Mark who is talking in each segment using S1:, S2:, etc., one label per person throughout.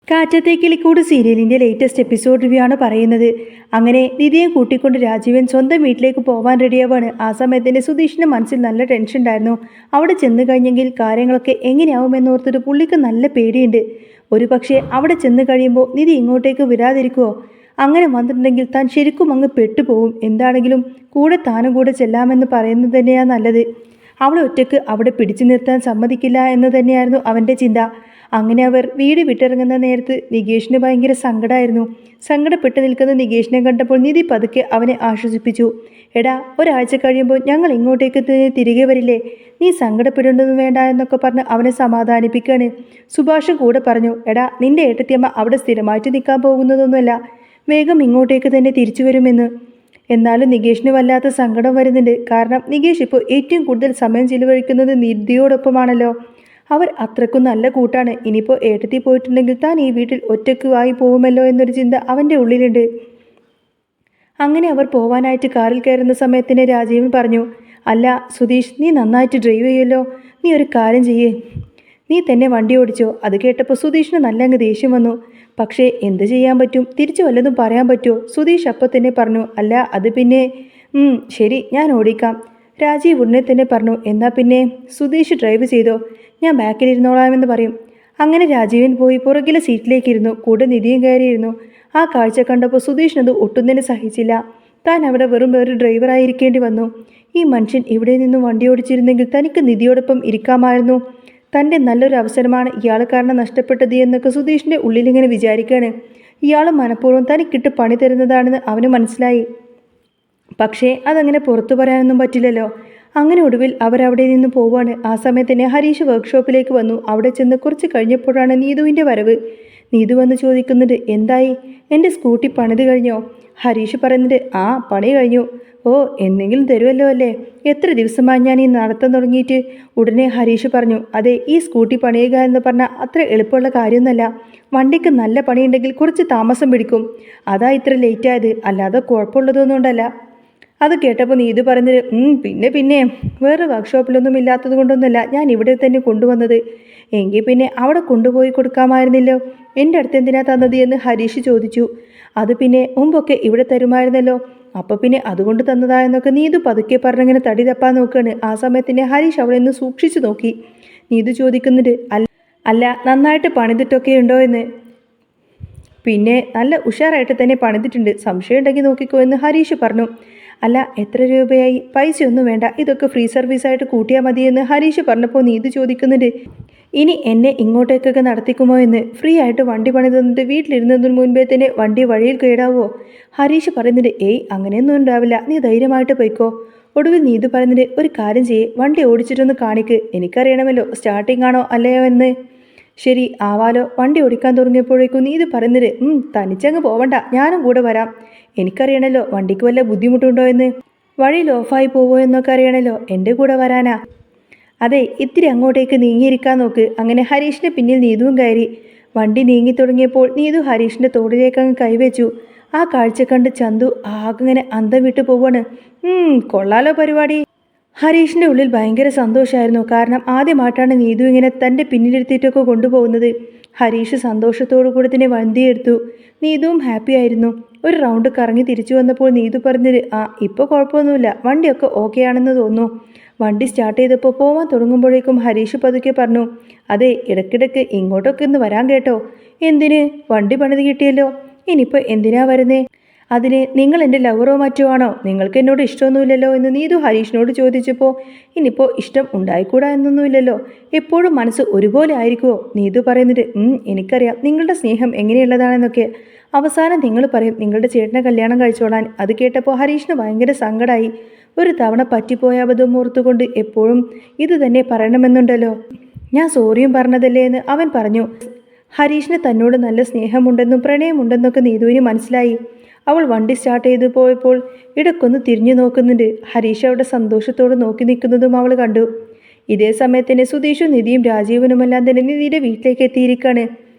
S1: കാറ്റത്തെ കിളിക്കൂട് സീരിയലിൻ്റെ latest episode review ആണ് പറയുന്നത്. അങ്ങനെ നിധിയെ കൂട്ടിക്കൊണ്ട് രാജീവൻ സ്വന്തം വീട്ടിലേക്ക് പോകാൻ റെഡിയാവാണ്. ആ സമയത്തിൻ്റെ സുധീഷിൻ്റെ മനസ്സിൽ നല്ല ടെൻഷൻ ഉണ്ടായിരുന്നു. അവിടെ ചെന്ന് കഴിഞ്ഞെങ്കിൽ കാര്യങ്ങളൊക്കെ എങ്ങനെയാവുമെന്നോർത്തിട്ട് പുള്ളിക്ക് നല്ല പേടിയുണ്ട്. ഒരു പക്ഷേ അവിടെ ചെന്ന് കഴിയുമ്പോൾ നിധി ഇങ്ങോട്ടേക്ക് വരാതിരിക്കുമോ? അങ്ങനെ വന്നിട്ടുണ്ടെങ്കിൽ താൻ ശരിക്കും അങ്ങ് പെട്ടുപോകും. എന്താണെങ്കിലും കൂടെ താനും കൂടെ ചെല്ലാമെന്ന് പറയുന്നത് തന്നെയാണ് നല്ലത്. അവളെ ഒറ്റയ്ക്ക് അവിടെ പിടിച്ചു നിർത്താൻ സമ്മതിക്കില്ല എന്ന് തന്നെയായിരുന്നു അവൻ്റെ ചിന്ത. അങ്ങനെ അവർ വീട് വിട്ടിറങ്ങുന്ന നേരത്ത് നികേഷിന് ഭയങ്കര സങ്കടമായിരുന്നു. സങ്കടപ്പെട്ട് നിൽക്കുന്ന നികേഷിനെ കണ്ടപ്പോൾ നിധി പതുക്കെ അവനെ ആശ്വസിപ്പിച്ചു. എടാ, ഒരാഴ്ച കഴിയുമ്പോൾ ഞങ്ങൾ ഇങ്ങോട്ടേക്ക് തിരികെ വരില്ലേ? നീ സങ്കടപ്പെടേണ്ടതും വേണ്ട എന്നൊക്കെ പറഞ്ഞ് അവനെ സമാധാനിപ്പിക്കുകയാണ്. സുഭാഷ് കൂടെ പറഞ്ഞു, എടാ, നിന്റെ ഏട്ടത്തിയമ്മ അവിടെ സ്ഥിരമായിട്ട് നിൽക്കാൻ പോകുന്നതൊന്നുമല്ല, വേഗം ഇങ്ങോട്ടേക്ക് തന്നെ തിരിച്ചു വരുമെന്ന്. എന്നാലും നികേഷിന് വല്ലാത്ത സങ്കടം വരുന്നുണ്ട്. കാരണം നികേഷ് ഇപ്പോൾ ഏറ്റവും കൂടുതൽ സമയം ചിലവഴിക്കുന്നത് നിധിയോടൊപ്പമാണല്ലോ. അവർ അത്രക്കും നല്ല കൂട്ടാണ്. ഇനിയിപ്പോൾ ഏട്ടത്തി പോയിട്ടുണ്ടെങ്കിൽ താൻ ഈ വീട്ടിൽ ഒറ്റയ്ക്ക് ആയി പോകുമല്ലോ എന്നൊരു ചിന്ത അവൻ്റെ ഉള്ളിലുണ്ട്. അങ്ങനെ അവർ പോവാനായിട്ട് കാറിൽ കയറുന്ന സമയത്തിന് രാജീവൻ പറഞ്ഞു, അല്ല സുധീഷ്, നീ നന്നായിട്ട് ഡ്രൈവ് ചെയ്യുമല്ലോ, നീ ഒരു കാര്യം ചെയ്യേ, നീ തന്നെ വണ്ടി ഓടിച്ചോ. അത് കേട്ടപ്പോൾ സുധീഷിന് നല്ല അങ്ങ് ദേഷ്യം വന്നു. പക്ഷേ എന്ത് ചെയ്യാൻ പറ്റും, തിരിച്ചു വല്ലതും പറയാൻ പറ്റുമോ? സുധീഷ് അപ്പോൾ തന്നെ പറഞ്ഞു, അല്ല അത് പിന്നെ ശരി, ഞാൻ ഓടിക്കാം. രാജീവ് ഉടനെ തന്നെ പറഞ്ഞു, എന്നാൽ പിന്നെ സുധീഷ് ഡ്രൈവ് ചെയ്തോ, ഞാൻ ബാക്കിലിരുന്നോളാമെന്ന് പറയും. അങ്ങനെ രാജീവൻ പോയി പുറകിലെ സീറ്റിലേക്കിരുന്നു. കൂടെ നിധിയും കയറിയിരുന്നു. ആ കാഴ്ച കണ്ടപ്പോൾ സുധീഷിനത് ഒട്ടും തന്നെ സഹിച്ചില്ല. താൻ അവിടെ വെറും ഒരു ഡ്രൈവറായിരിക്കേണ്ടി വന്നു. ഈ മനുഷ്യൻ ഇവിടെ നിന്നും വണ്ടി ഓടിച്ചിരുന്നെങ്കിൽ തനിക്ക് നിധിയോടൊപ്പം ഇരിക്കാമായിരുന്നു. തൻ്റെ നല്ലൊരു അവസരമാണ് ഇയാൾ കാരണം നഷ്ടപ്പെട്ടത് എന്നൊക്കെ സുധീഷിൻ്റെ ഉള്ളിലിങ്ങനെ വിചാരിക്കുകയാണ്. ഇയാൾ മനഃപൂർവ്വം തനിക്കിട്ട് പണി തരുന്നതാണെന്ന് അവന് മനസ്സിലായി. പക്ഷേ അതങ്ങനെ പുറത്തു പറയാനൊന്നും പറ്റില്ലല്ലോ. അങ്ങനെ ഒടുവിൽ അവരവിടെ നിന്ന് പോവാണ്. ആ സമയത്ത് തന്നെ ഹരീഷ് വർക്ക്ഷോപ്പിലേക്ക് വന്നു. അവിടെ ചെന്ന് കുറച്ച് കഴിഞ്ഞപ്പോഴാണ് നീതുവിൻ്റെ വരവ്. നീതു വന്ന് ചോദിക്കുന്നുണ്ട്, എന്തായി, എൻ്റെ സ്കൂട്ടി പണിത് കഴിഞ്ഞോ? ഹരീഷ് പറയുന്നുണ്ട്, ആ പണി കഴിഞ്ഞു. ഓ, എന്തെങ്കിലും തരുമല്ലോ അല്ലേ? എത്ര ദിവസമായി ഞാൻ ഈ നടത്താൻ തുടങ്ങിയിട്ട്? ഉടനെ ഹരീഷ് പറഞ്ഞു, അതെ, ഈ സ്കൂട്ടി പണിയുക എന്ന് പറഞ്ഞാൽ അത്ര എളുപ്പമുള്ള കാര്യമൊന്നുമല്ല. വണ്ടിക്ക് നല്ല പണിയുണ്ടെങ്കിൽ കുറച്ച് താമസം പിടിക്കും. അതാ ഇത്ര ലേറ്റായത്, അല്ലാതെ കുഴപ്പമുള്ളതൊന്നും ഉണ്ടല്ല. അത് കേട്ടപ്പോൾ നീതു പറഞ്ഞത്, പിന്നെ വേറെ വർക്ക്ഷോപ്പിലൊന്നും ഇല്ലാത്തത് കൊണ്ടൊന്നുമല്ല ഞാൻ ഇവിടെ തന്നെ കൊണ്ടുവന്നത്. എങ്കിൽ പിന്നെ അവിടെ കൊണ്ടുപോയി കൊടുക്കാമായിരുന്നല്ലോ. എൻ്റെ അടുത്ത് എന്തിനാ തന്നത് എന്ന് ഹരീഷ് ചോദിച്ചു. അത് പിന്നെ മുമ്പൊക്കെ ഇവിടെ തരുമായിരുന്നല്ലോ, അപ്പോൾ പിന്നെ അതുകൊണ്ട് തന്നതായെന്നൊക്കെ നീതു പതുക്കെ പറഞ്ഞിങ്ങനെ തടി തപ്പാൻ നോക്കുകയാണ്. ആ സമയത്തിന് ഹരീഷ് അവിടെ നിന്ന് സൂക്ഷിച്ചു നോക്കി. നീതു ചോദിക്കുന്നുണ്ട്, അല്ല നന്നായിട്ട് പണിതിട്ടൊക്കെ ഉണ്ടോ എന്ന്. പിന്നെ നല്ല ഉഷാറായിട്ട് തന്നെ പണിതിട്ടുണ്ട്, സംശയം ഉണ്ടെങ്കിൽ നോക്കിക്കോ എന്ന് ഹരീഷ് പറഞ്ഞു. അല്ല, എത്ര രൂപയായി? പൈസയൊന്നും വേണ്ട, ഇതൊക്കെ ഫ്രീ സർവീസായിട്ട് കൂട്ടിയാൽ മതിയെന്ന് ഹരീഷ് പറഞ്ഞപ്പോൾ നീതു ചോദിക്കുന്നുണ്ട്, ഇനി എന്നെ ഇങ്ങോട്ടേക്കൊക്കെ നടത്തിക്കുമോ എന്ന്? ഫ്രീ ആയിട്ട് വണ്ടി പണി തന്നിട്ട് വീട്ടിലിരുന്നതിന് മുൻപേ തന്നെ വണ്ടി വഴിയിൽ കേടാവോ? ഹരീഷ് പറയുന്നുണ്ട്, ഏയ് അങ്ങനെയൊന്നും ഉണ്ടാവില്ല, നീ ധൈര്യമായിട്ട് പോയിക്കോ. ഒടുവിൽ നീതു പറയുന്നുണ്ട്, ഒരു കാര്യം ചെയ്യേ, വണ്ടി ഓടിച്ചിട്ടൊന്ന് കാണിക്ക്, എനിക്കറിയണമല്ലോ സ്റ്റാർട്ടിംഗ് ആണോ അല്ലയോ എന്ന്. ശരി ആവാലോ. വണ്ടി ഓടിക്കാൻ തുടങ്ങിയപ്പോഴേക്കും നീതു പറയുന്നത്, തനിച്ചങ്ങ് പോവണ്ട, ഞാനും കൂടെ വരാം. എനിക്കറിയണല്ലോ വണ്ടിക്ക് വല്ല ബുദ്ധിമുട്ടുണ്ടോ എന്ന്, വഴിയിൽ ഓഫായി പോവോ എന്നൊക്കെ അറിയണല്ലോ, എൻ്റെ കൂടെ വരാനാ. അതെ, ഇത്തിരി അങ്ങോട്ടേക്ക് നീങ്ങിയിരിക്കാൻ നോക്ക്. അങ്ങനെ ഹരീഷിൻ്റെ പിന്നിൽ നീതുവും കയറി. വണ്ടി നീങ്ങി തുടങ്ങിയപ്പോൾ നീതു ഹരീഷിൻ്റെ തോളിലേക്ക് അങ്ങ് കൈവച്ചു. ആ കാഴ്ച കണ്ട് ചന്തു ആകങ്ങനെ അന്തം വിട്ടു പോവാണ്. കൊള്ളാലോ പരിപാടി. ഹരീഷിൻ്റെ ഉള്ളിൽ ഭയങ്കര സന്തോഷമായിരുന്നു. കാരണം ആദ്യമായിട്ടാണ് നീതു ഇങ്ങനെ തൻ്റെ പിന്നിലെടുത്തിട്ടൊക്കെ കൊണ്ടുപോകുന്നത്. ഹരീഷ് സന്തോഷത്തോടു കൂടി തന്നെ വണ്ടിയെടുത്തു. നീതുവും ഹാപ്പി ആയിരുന്നു. ഒരു റൗണ്ട് കറങ്ങി തിരിച്ചു വന്നപ്പോൾ നീതു പറഞ്ഞത്, ഇപ്പോൾ കുഴപ്പമൊന്നുമില്ല, വണ്ടിയൊക്കെ ഓക്കെ ആണെന്ന് തോന്നുന്നു. വണ്ടി സ്റ്റാർട്ട് ചെയ്തപ്പോൾ പോവാൻ തുടങ്ങുമ്പോഴേക്കും ഹരീഷ് പതുക്കെ പറഞ്ഞു, അതെ, ഇടയ്ക്കിടയ്ക്ക് ഇങ്ങോട്ടൊക്കെ ഒന്ന് വരാൻ കേട്ടോ. എന്തിന്? വണ്ടി പണിത് കിട്ടിയല്ലോ, ഇനിയിപ്പോൾ എന്തിനാ വരുന്നേ? അതിന് നിങ്ങൾ എൻ്റെ ലവറോ മറ്റോ ആണോ? നിങ്ങൾക്ക് എന്നോട് ഇഷ്ടമൊന്നുമില്ലല്ലോ എന്ന് നീതു ഹരീഷിനോട് ചോദിച്ചപ്പോൾ, ഇനിയിപ്പോൾ ഇഷ്ടം ഉണ്ടായിക്കൂടാ എന്നൊന്നുമില്ലല്ലോ, എപ്പോഴും മനസ്സ് ഒരുപോലെ ആയിരിക്കുമോ? നീതു പറയുന്നത്, എനിക്കറിയാം നിങ്ങളുടെ സ്നേഹം എങ്ങനെയുള്ളതാണെന്നൊക്കെ. അവസാനം നിങ്ങൾ പറയും നിങ്ങളുടെ ചേട്ടനെ കല്യാണം കഴിച്ചോളാൻ. അത് കേട്ടപ്പോൾ ഹരീഷിന് ഭയങ്കര സങ്കടമായി. ഒരു തവണ പറ്റിപ്പോയ അബദ്ധം ഓർത്തുകൊണ്ട് എപ്പോഴും ഇത് തന്നെ പറയണമെന്നുണ്ടല്ലോ. ഞാൻ സോറിയും പറഞ്ഞതല്ലേ എന്ന് അവൻ പറഞ്ഞു. ഹരീഷിന് തന്നോട് നല്ല സ്നേഹമുണ്ടെന്നും പ്രണയമുണ്ടെന്നൊക്കെ നീതുവിന് മനസ്സിലായി. അവൾ വണ്ടി സ്റ്റാർട്ട് ചെയ്തു പോയപ്പോൾ ഇടയ്ക്കൊന്ന് തിരിഞ്ഞു നോക്കുന്നുണ്ട്. ഹരീഷ് അവിടെ സന്തോഷത്തോട് നോക്കി നിൽക്കുന്നതും അവൾ കണ്ടു. ഇതേ സമയത്തിന് സുധീഷും നിധിയും രാജീവനുമെല്ലാം തന്നെ നിധിയുടെ വീട്ടിലേക്ക് എത്തിയിരിക്കുകയാണ്.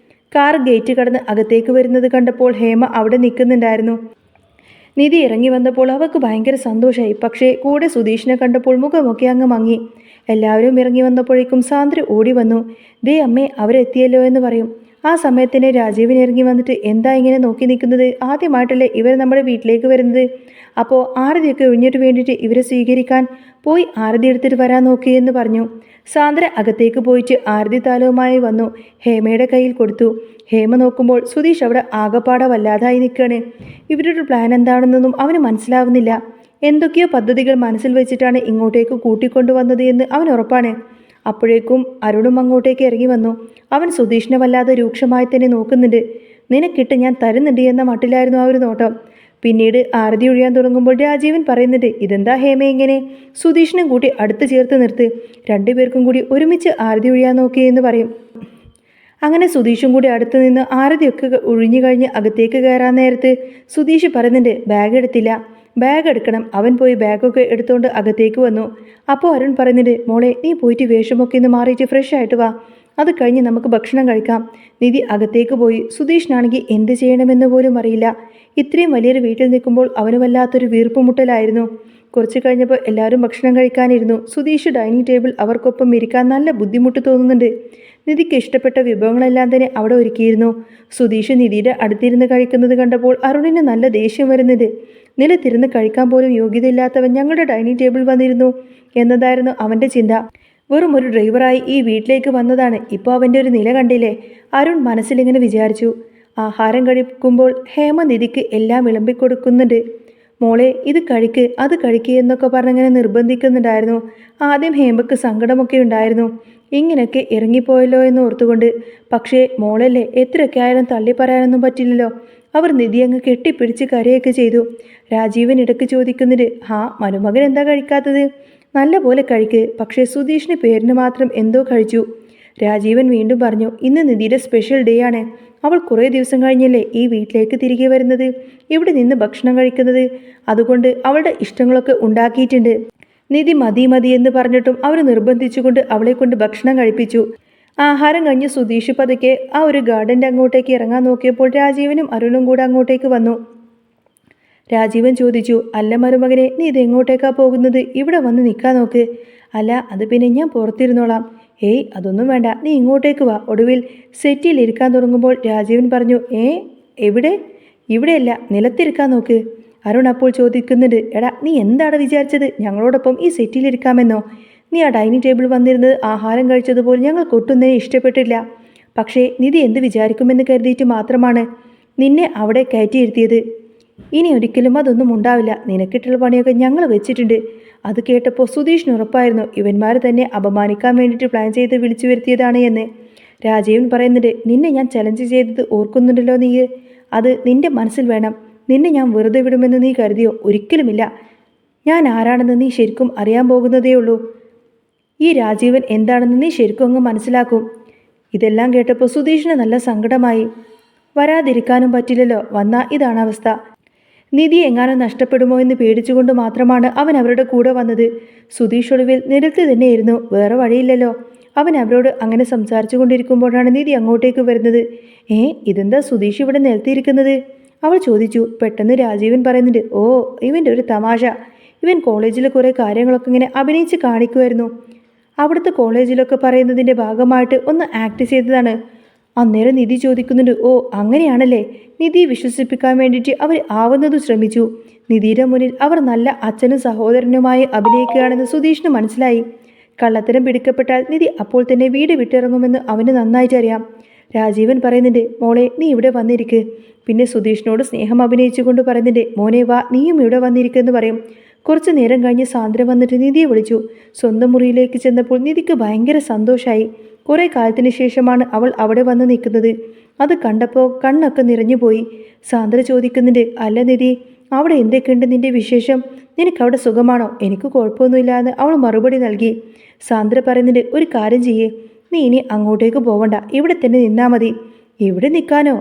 S1: കാർ ഗേറ്റ് കടന്ന് അകത്തേക്ക് വരുന്നത് കണ്ടപ്പോൾ ഹേമ അവിടെ നിൽക്കുന്നുണ്ടായിരുന്നു. നിധി ഇറങ്ങി വന്നപ്പോൾ അവൾക്ക് ഭയങ്കര സന്തോഷമായി. പക്ഷേ കൂടെ സുധീഷിനെ കണ്ടപ്പോൾ മുഖമൊക്കെ അങ്ങ് മങ്ങി. എല്ലാവരും ഇറങ്ങി വന്നപ്പോഴേക്കും സാന്ദ്ര ഓടി വന്നു. ദേ അമ്മേ, അവരെത്തിയല്ലോ എന്ന് പറയും. ആ സമയത്തിന് രാജീവൻ ഇറങ്ങി വന്നിട്ട് എന്താ ഇങ്ങനെ നോക്കി നിൽക്കുന്നത്? ആദ്യമായിട്ടല്ലേ ഇവർ നമ്മുടെ വീട്ടിലേക്ക് വരുന്നത്. അപ്പോൾ ആരതിയൊക്കെ ഒഴിഞ്ഞിട്ട് വേണ്ടിയിട്ട് ഇവരെ സ്വീകരിക്കാൻ പോയി ആരതി എടുത്തിട്ട് വരാൻ നോക്കി എന്ന് പറഞ്ഞു. സാന്ദ്ര അകത്തേക്ക് പോയിട്ട് ആരതി താലവുമായി വന്നു ഹേമയുടെ കയ്യിൽ കൊടുത്തു. ഹേമ നോക്കുമ്പോൾ സുധീഷ് അവിടെ ആകപ്പാടെ വല്ലാതായി നിൽക്കുകയാണ്. ഇവരുടെ പ്ലാൻ എന്താണെന്നൊന്നും അവന് മനസ്സിലാവുന്നില്ല. എന്തൊക്കെയോ പദ്ധതികൾ മനസ്സിൽ വെച്ചിട്ടാണ് ഇങ്ങോട്ടേക്ക് കൂട്ടിക്കൊണ്ടുവന്നത് എന്ന് അവൻ ഉറപ്പാണ്. അപ്പോഴേക്കും അരുണും അങ്ങോട്ടേക്ക് ഇറങ്ങി വന്നു. അവൻ സുധീഷിനെ വല്ലാതെ രൂക്ഷമായി തന്നെ നോക്കുന്നുണ്ട്. നിനക്കിട്ട് ഞാൻ തരുന്നുണ്ട് എന്ന മട്ടിലായിരുന്നു ആ ഒരു നോട്ടം. പിന്നീട് ആരതി ഒഴിയാൻ തുടങ്ങുമ്പോൾ രാജീവൻ പറയുന്നുണ്ട്, ഇതെന്താ ഹേമ ഇങ്ങനെ? സുധീഷിനും കൂട്ടി അടുത്ത് ചേർത്ത് നിർത്ത്. രണ്ടുപേർക്കും കൂടി ഒരുമിച്ച് ആരതി ഒഴിയാൻ നോക്കിയെന്ന് പറയും. അങ്ങനെ സുധീഷും കൂടി അടുത്ത് നിന്ന് ആരതിയൊക്കെ ഒഴിഞ്ഞു കഴിഞ്ഞ് അകത്തേക്ക് കയറാൻ നേരത്ത് സുധീഷ് പറയുന്നുണ്ട്, ബാഗ് എടുത്തില്ല, ബാഗ് എടുക്കണം. അവൻ പോയി ബാഗൊക്കെ എടുത്തുകൊണ്ട് അകത്തേക്ക് വന്നു. അപ്പോൾ അരുൺ പറയുന്നുണ്ട്, മോളെ നീ പോയിട്ട് വേഷമൊക്കെ ഒന്ന് മാറിയിട്ട് ഫ്രഷ് ആയിട്ട് വാ, അത് കഴിഞ്ഞ് നമുക്ക് ഭക്ഷണം കഴിക്കാം. നിധി അകത്തേക്ക് പോയി. സുധീഷിനാണെങ്കിൽ എന്ത് ചെയ്യണമെന്ന് പോലും അറിയില്ല. ഇത്രയും വലിയൊരു വീട്ടിൽ നിൽക്കുമ്പോൾ അവന് വല്ലാത്തൊരു വീർപ്പുമുട്ടലായിരുന്നു. കുറച്ച് കഴിഞ്ഞപ്പോൾ എല്ലാവരും ഭക്ഷണം കഴിക്കാനിരുന്നു. സുധീഷ് ഡൈനിങ് ടേബിൾ അവർക്കൊപ്പം ഇരിക്കാൻ നല്ല ബുദ്ധിമുട്ട് തോന്നുന്നുണ്ട്. നിധിക്ക് ഇഷ്ടപ്പെട്ട വിഭവങ്ങളെല്ലാം തന്നെ അവിടെ ഒരുക്കിയിരുന്നു. സുധീഷ് നിധിയുടെ അടുത്തിരുന്ന് കഴിക്കുന്നത് കണ്ടപ്പോൾ അരുണിന് നല്ല ദേഷ്യം വരുന്നത്. നിലത്തിരുന്ന് കഴിക്കാൻ പോലും യോഗ്യതയില്ലാത്തവൻ ഞങ്ങളുടെ ഡൈനിങ് ടേബിൾ വന്നിരുന്നു എന്നതായിരുന്നു അവൻ്റെ ചിന്ത. വെറും ഒരു ഡ്രൈവറായി ഈ വീട്ടിലേക്ക് വന്നതാണ്. ഇപ്പോൾ അവൻ്റെ ഒരു നില കണ്ടില്ലേ? അരുൺ മനസ്സിലിങ്ങനെ വിചാരിച്ചു. ആഹാരം കഴിക്കുമ്പോൾ ഹേമ നിധിക്ക് എല്ലാം വിളമ്പിക്കൊടുക്കുന്നുണ്ട്. മോളെ ഇത് കഴിക്ക്, അത് കഴിക്കുക എന്നൊക്കെ പറഞ്ഞങ്ങനെ നിർബന്ധിക്കുന്നുണ്ടായിരുന്നു. ആദ്യം ഹേമയ്ക്ക് സങ്കടമൊക്കെ ഉണ്ടായിരുന്നു, ഇങ്ങനെയൊക്കെ ഇറങ്ങിപ്പോയല്ലോ എന്ന് ഓർത്തുകൊണ്ട്. പക്ഷേ മോളല്ലേ, എത്രയൊക്കെ ആയാലും തള്ളി പറയാനൊന്നും പറ്റില്ലല്ലോ. അവർ നിധി അങ്ങ് കെട്ടിപ്പിടിച്ച് കരയൊക്കെ ചെയ്തു. രാജീവൻ ഇടയ്ക്ക് ചോദിക്കുന്നുണ്ട്, മരുമകൻ എന്താ കഴിക്കാത്തത്? നല്ല പോലെ കഴിക്ക്, പക്ഷേ സുധീഷിന് പേരിന് മാത്രം എന്തോ കഴിച്ചു. രാജീവൻ വീണ്ടും പറഞ്ഞു, ഇന്ന് നിധിയുടെ സ്പെഷ്യൽ ഡേ ആണ്. അവൾ കുറേ ദിവസം കഴിഞ്ഞല്ലേ ഈ വീട്ടിലേക്ക് തിരികെ വരുന്നത്, ഇവിടെ നിന്ന് ഭക്ഷണം കഴിക്കുന്നത്. അതുകൊണ്ട് അവളുടെ ഇഷ്ടങ്ങളൊക്കെ ഉണ്ടാക്കിയിട്ടുണ്ട്. നിധി മതി മതി എന്ന് പറഞ്ഞിട്ടും അവർ നിർബന്ധിച്ചുകൊണ്ട് അവളെ കൊണ്ട് ഭക്ഷണം കഴിപ്പിച്ചു. ആഹാരം കഴിഞ്ഞ് സുധീഷ് പതുക്കെ ആ ഒരു ഗാർഡൻ്റെ അങ്ങോട്ടേക്ക് ഇറങ്ങാൻ നോക്കിയപ്പോൾ രാജീവനും അരുണും കൂടെ അങ്ങോട്ടേക്ക് വന്നു. രാജീവൻ ചോദിച്ചു, അല്ല മരുമകനെ, നീ ഇതെങ്ങോട്ടേക്കാ പോകുന്നത്? ഇവിടെ വന്ന് നിൽക്കാൻ നോക്ക്. അല്ല, അത് പിന്നെ ഞാൻ പുറത്തിരുന്നോളാം. ഏയ് അതൊന്നും വേണ്ട, നീ ഇങ്ങോട്ടേക്ക് വാ. ഒടുവിൽ സെറ്റിൽ ഇരിക്കാൻ തുടങ്ങുമ്പോൾ രാജീവൻ പറഞ്ഞു, എവിടെ? ഇവിടെയല്ല, നിലത്തിരിക്കാൻ നോക്ക്. അരുൺ അപ്പോൾ ചോദിക്കുന്നുണ്ട്, എടാ നീ എന്താണ് വിചാരിച്ചത്? ഞങ്ങളോടൊപ്പം ഈ സെറ്റിലിരിക്കാമെന്നോ? നീ ആ ഡൈനിങ് ടേബിൾ വന്നിരുന്നത് ആഹാരം കഴിച്ചതുപോലെ ഞങ്ങൾക്ക് ഒട്ടും ഇഷ്ടപ്പെട്ടില്ല. പക്ഷേ നിധി എന്ത് വിചാരിക്കുമെന്ന് കരുതിയിട്ട് മാത്രമാണ് നിന്നെ അവിടെ കയറ്റിയിരുത്തിയത്. ഇനി ഒരിക്കലും അതൊന്നും ഉണ്ടാവില്ല. നിനക്കിട്ടുള്ള പണിയൊക്കെ ഞങ്ങൾ വെച്ചിട്ടുണ്ട്. അത് കേട്ടപ്പോൾ സുധീഷിന് ഉറപ്പായിരുന്നു ഇവന്മാർ തന്നെ അപമാനിക്കാൻ വേണ്ടിയിട്ട് പ്ലാൻ ചെയ്ത് വിളിച്ചു വരുത്തിയതാണ് എന്ന്. രാജീവൻ പറയുന്നുണ്ട്, നിന്നെ ഞാൻ ചലഞ്ച് ചെയ്തത് ഓർക്കുന്നുണ്ടല്ലോ നീ? അത് നിന്റെ മനസ്സിൽ വേണം. നിന്നെ ഞാൻ വെറുതെ വിടുമെന്ന് നീ കരുതിയോ? ഒരിക്കലുമില്ല. ഞാൻ ആരാണെന്ന് നീ ശരിക്കും അറിയാൻ പോകുന്നതേ ഉള്ളൂ. ഈ രാജീവൻ എന്താണെന്ന് നീ ശരിക്കും അങ്ങ് മനസ്സിലാക്കും. ഇതെല്ലാം കേട്ടപ്പോൾ സുധീഷിന് നല്ല സങ്കടമായി. വരാതിരിക്കാനും പറ്റില്ലല്ലോ, വന്നാൽ ഇതാണ് അവസ്ഥ. നിധി എങ്ങാനും നഷ്ടപ്പെടുമോ എന്ന് പേടിച്ചുകൊണ്ട് മാത്രമാണ് അവൻ അവരുടെ കൂടെ വന്നത്. സുധീഷ് ഒടുവിൽ നിരത്തി തന്നെയായിരുന്നു, വേറെ വഴിയില്ലല്ലോ. അവൻ അവരോട് അങ്ങനെ സംസാരിച്ചു കൊണ്ടിരിക്കുമ്പോഴാണ് നിധി അങ്ങോട്ടേക്ക് വരുന്നത്. ഇതെന്താ സുധീഷ് ഇവിടെ നിലത്തിയിരിക്കുന്നത്? അവൾ ചോദിച്ചു. പെട്ടെന്ന് രാജീവൻ പറയുന്നുണ്ട്, ഇവൻ്റെ ഒരു തമാശ. ഇവൻ കോളേജിൽ കുറേ കാര്യങ്ങളൊക്കെ ഇങ്ങനെ അഭിനയിച്ച് കാണിക്കുമായിരുന്നു. അവിടുത്തെ കോളേജിലൊക്കെ പറയുന്നതിൻ്റെ ഭാഗമായിട്ട് ഒന്ന് ആക്ട് ചെയ്തതാണ്. അന്നേരം നിധി ചോദിക്കുന്നുണ്ട്, അങ്ങനെയാണല്ലേ? നിധി വിശ്വസിപ്പിക്കാൻ വേണ്ടിയിട്ട് അവർ ആവുന്നതും ശ്രമിച്ചു. നിധിയുടെ മുന്നിൽ അവർ നല്ല അച്ഛനും സഹോദരനുമായി അഭിനയിക്കുകയാണെന്ന് സുധീഷിന് മനസ്സിലായി. കള്ളത്തരം പിടിക്കപ്പെട്ടാൽ നിധി അപ്പോൾ തന്നെ വീട് വിട്ടിറങ്ങുമെന്ന് അവന് നന്നായിട്ട് അറിയാം. രാജീവൻ പറയുന്നുണ്ട്, മോളെ നീ ഇവിടെ വന്നിരിക്ക്. പിന്നെ സുധീഷിനോട് സ്നേഹം അഭിനയിച്ചുകൊണ്ട് പറയുന്നുണ്ട്, മോനെ വാ, നീയും ഇവിടെ വന്നിരിക്കുമെന്ന് പറയും. കുറച്ചു നേരം കഴിഞ്ഞ് സാന്ദ്ര വന്നിട്ട് നിധിയെ വിളിച്ചു. സ്വന്തം മുറിയിലേക്ക് ചെന്നപ്പോൾ നിധിക്ക് ഭയങ്കര സന്തോഷമായി. കുറേ കാലത്തിന് ശേഷമാണ് അവൾ അവിടെ വന്ന് നിൽക്കുന്നത്. അത് കണ്ടപ്പോൾ കണ്ണൊക്കെ നിറഞ്ഞുപോയി. സാന്ദ്ര ചോദിക്കുന്നുണ്ട്, അല്ല നിധി, അവിടെ എന്തൊക്കെയുണ്ട് നിന്റെ വിശേഷം? നിനക്കവിടെ സുഖമാണോ? എനിക്ക് കുഴപ്പമൊന്നുമില്ല എന്ന് അവൾ മറുപടി നൽകി. സാന്ദ്ര പറയുന്നുണ്ട്, ഒരു കാര്യം ചെയ്യേ, നീ ഇനി അങ്ങോട്ടേക്ക് പോവണ്ട, ഇവിടെ തന്നെ നിന്നാൽ മതി. ഇവിടെ നിൽക്കാനോ?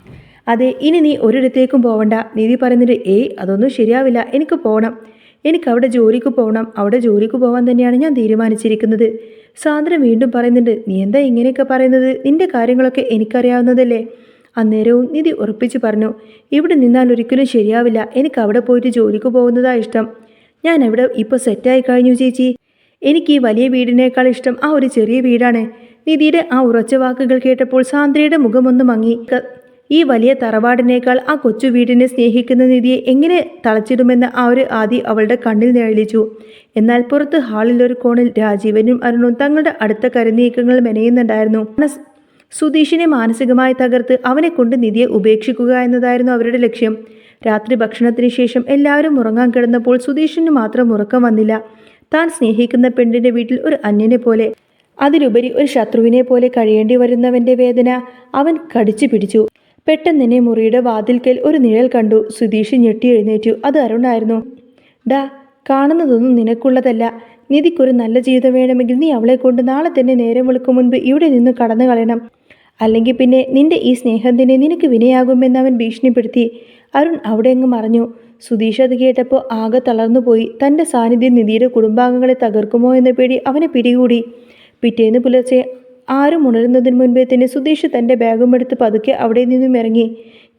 S1: അതെ, ഇനി നീ ഒരിടത്തേക്കും പോവണ്ട. നിധി പറയുന്നുണ്ട്, അതൊന്നും ശരിയാവില്ല, എനിക്ക് പോകണം. എനിക്കവിടെ ജോലിക്ക് പോകണം. അവിടെ ജോലിക്ക് പോകാൻ തന്നെയാണ് ഞാൻ തീരുമാനിച്ചിരിക്കുന്നത്. സാന്ദ്ര വീണ്ടും പറയുന്നുണ്ട്, നീ എന്താ ഇങ്ങനെയൊക്കെ പറയുന്നത്? നിന്റെ കാര്യങ്ങളൊക്കെ എനിക്കറിയാവുന്നതല്ലേ? അന്നേരവും നിധി ഉറപ്പിച്ചു പറഞ്ഞു, ഇവിടെ നിന്നാൽ ഒരിക്കലും ശരിയാവില്ല. എനിക്ക് അവിടെ പോയിട്ട് ജോലിക്ക് പോകുന്നതാണ് ഇഷ്ടം. ഞാൻ അവിടെ ഇപ്പോൾ സെറ്റായി കഴിഞ്ഞു ചേച്ചി. എനിക്ക് ഈ വലിയ വീടിനേക്കാൾ ഇഷ്ടം ആ ഒരു ചെറിയ വീടാണ്. നിധിയുടെ ആ ഉറച്ച വാക്കുകൾ കേട്ടപ്പോൾ സാന്ദ്രയുടെ മുഖമൊന്ന് മങ്ങി. ഈ വലിയ തറവാടിനേക്കാൾ ആ കൊച്ചു വീടിനെ സ്നേഹിക്കുന്ന നിധിയെ എങ്ങനെ തളച്ചിടുമെന്ന് ആദ്യം അവളുടെ കണ്ണിൽ നിഴലിച്ചു. എന്നാൽ പുറത്ത് ഹാളിൽ ഒരു കോണിൽ രാജീവനും അരുണും തങ്ങളുടെ അടുത്ത കരുനീക്കങ്ങൾ മെനയുന്നുണ്ടായിരുന്നു. സുധീഷിനെ മാനസികമായി തകർത്ത് അവനെ കൊണ്ട് നിധിയെ ഉപേക്ഷിക്കുക എന്നതായിരുന്നു അവരുടെ ലക്ഷ്യം. രാത്രി ഭക്ഷണത്തിന് ശേഷം എല്ലാവരും ഉറങ്ങാൻ കിടന്നപ്പോൾ സുധീഷിന് മാത്രം ഉറക്കം വന്നില്ല. താൻ സ്നേഹിക്കുന്ന പെണ്ണിന്റെ വീട്ടിൽ ഒരു അന്യനെ പോലെ, അതിലുപരി ഒരു ശത്രുവിനെ പോലെ കഴിയേണ്ടി വരുന്നവന്റെ വേദന അവൻ കടിച്ചു പിടിച്ചു. പെട്ടെന്ന് തന്നെ മുറിയുടെ വാതിൽക്കൽ ഒരു നിഴൽ കണ്ടു. സുധീഷ് ഞെട്ടി എഴുന്നേറ്റു. അത് അരുണായിരുന്നു. ഡാ, കാണുന്നതൊന്നും നിനക്കുള്ളതല്ല. നിധിക്കൊരു നല്ല ജീവിതം വേണമെങ്കിൽ നീ അവളെ കൊണ്ട് നാളെ തന്നെ നേരം വെളുക്കും മുൻപ് ഇവിടെ നിന്ന് കടന്നു കളയണം. അല്ലെങ്കിൽ പിന്നെ നിന്റെ ഈ സ്നേഹം തന്നെ നിനക്ക് വിനയാകുമെന്ന് അവൻ ഭീഷണിപ്പെടുത്തി. അരുൺ അവിടെ അങ്ങ് മറഞ്ഞു. സുധീഷ് അത് കേട്ടപ്പോൾ ആകെ തളർന്നുപോയി. തൻ്റെ സാന്നിധ്യം നിധിയുടെ കുടുംബാംഗങ്ങളെ തകർക്കുമോ എന്ന പേടി അവനെ പിടികൂടി. പിറ്റേന്ന് പുലർച്ചെ ആരും ഉണരുന്നതിന് മുൻപേ തന്നെ സുധീഷ് തൻ്റെ ബാഗും എടുത്ത് പതുക്കെ അവിടെ നിന്നും ഇറങ്ങി.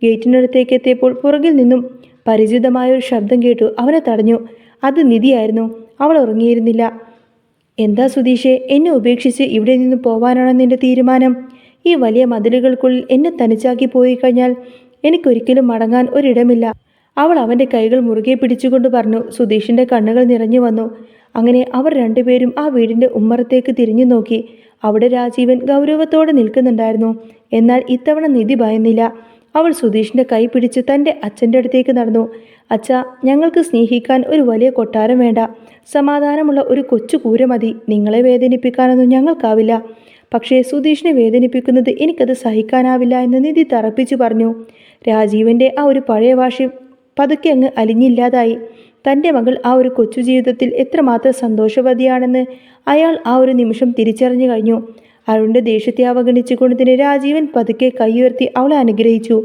S1: ഗേറ്റിനടുത്തേക്ക് എത്തിയപ്പോൾ പുറകിൽ നിന്നും പരിചിതമായൊരു ശബ്ദം കേട്ടു. അവനെ തടഞ്ഞു. അത് നിധിയായിരുന്നു. അവൾ ഉറങ്ങിയിരുന്നില്ല. എന്താ സുധീഷേ, എന്നെ ഉപേക്ഷിച്ച് ഇവിടെ നിന്ന് പോവാനാണോ നിന്റെ തീരുമാനം? ഈ വലിയ മതിലുകൾക്കുള്ളിൽ എന്നെ തനിച്ചാക്കി പോയി കഴിഞ്ഞാൽ എനിക്കൊരിക്കലും മടങ്ങാൻ ഒരിടമില്ല. അവൾ അവൻ്റെ കൈകൾ മുറുകെ പിടിച്ചുകൊണ്ട് പറഞ്ഞു. സുധീഷിൻ്റെ കണ്ണുകൾ നിറഞ്ഞു വന്നു. അങ്ങനെ അവർ രണ്ടുപേരും ആ വീടിൻ്റെ ഉമ്മറത്തേക്ക് തിരിഞ്ഞു നോക്കി. അവിടെ രാജീവൻ ഗൗരവത്തോടെ നിൽക്കുന്നുണ്ടായിരുന്നു. എന്നാൽ ഇത്തവണ നിധി ഭയന്നില്ല. അവൾ സുധീഷിൻ്റെ കൈ പിടിച്ച് തൻ്റെ അച്ഛൻ്റെ അടുത്തേക്ക് നടന്നു. അച്ഛാ, ഞങ്ങൾക്ക് സ്നേഹിക്കാൻ ഒരു വലിയ കൊട്ടാരം വേണ്ട. സമാധാനമുള്ള ഒരു കൊച്ചു കൂര മതി. നിങ്ങളെ വേദനിപ്പിക്കാനൊന്നും ഞങ്ങൾക്കാവില്ല. പക്ഷേ സുധീഷിനെ വേദനിപ്പിക്കുന്നത് എനിക്കത് സഹിക്കാനാവില്ല എന്ന് നിധി തറപ്പിച്ചു പറഞ്ഞു. രാജീവൻ്റെ ആ ഒരു പഴയ വാശി പതുക്കെ അങ്ങ് അലിഞ്ഞില്ലാതായി. തൻ്റെ മകൾ ആ ഒരു കൊച്ചു ജീവിതത്തിൽ എത്രമാത്രം സന്തോഷവതിയാണെന്ന് അയാൾ ആ ഒരു നിമിഷം തിരിച്ചറിഞ്ഞു കഴിഞ്ഞു. അരുണിൻ്റെ ദേഷ്യത്തെ അവഗണിച്ചുകൊണ്ട് തന്നെ രാജീവൻ പതുക്കെ കൈയുയർത്തി അവളെ അനുഗ്രഹിച്ചു.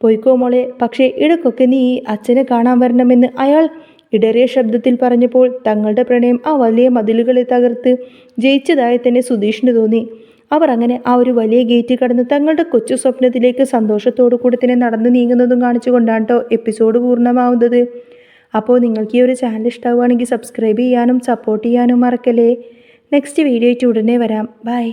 S1: പൊയ്ക്കോ മോളെ, പക്ഷേ ഇടയ്ക്കൊക്കെ നീ ഈ അച്ഛനെ കാണാൻ വരണമെന്ന് അയാൾ ഇടറിയ ശബ്ദത്തിൽ പറഞ്ഞപ്പോൾ തങ്ങളുടെ പ്രണയം ആ വലിയ മതിലുകളെ തകർത്ത് ജയിച്ചതായി തന്നെ സുധീഷിന് തോന്നി. അവർ അങ്ങനെ ആ ഒരു വലിയ ഗേറ്റ് കടന്ന് തങ്ങളുടെ കൊച്ചു സ്വപ്നത്തിലേക്ക് സന്തോഷത്തോടു കൂടി തന്നെ നടന്നു നീങ്ങുന്നതും കാണിച്ചുകൊണ്ടാണ് കേട്ടോ എപ്പിസോഡ് പൂർണ്ണമാവുന്നത്. അപ്പോൾ നിങ്ങൾക്ക് ഈ ഒരു ചാനൽ ഇഷ്ടമാവുകയാണെങ്കിൽ സബ്സ്ക്രൈബ് ചെയ്യാനും സപ്പോർട്ട് ചെയ്യാനും മറക്കല്ലേ. നെക്സ്റ്റ് വീഡിയോ ആയിട്ട് ഉടനെ വരാം. ബൈ.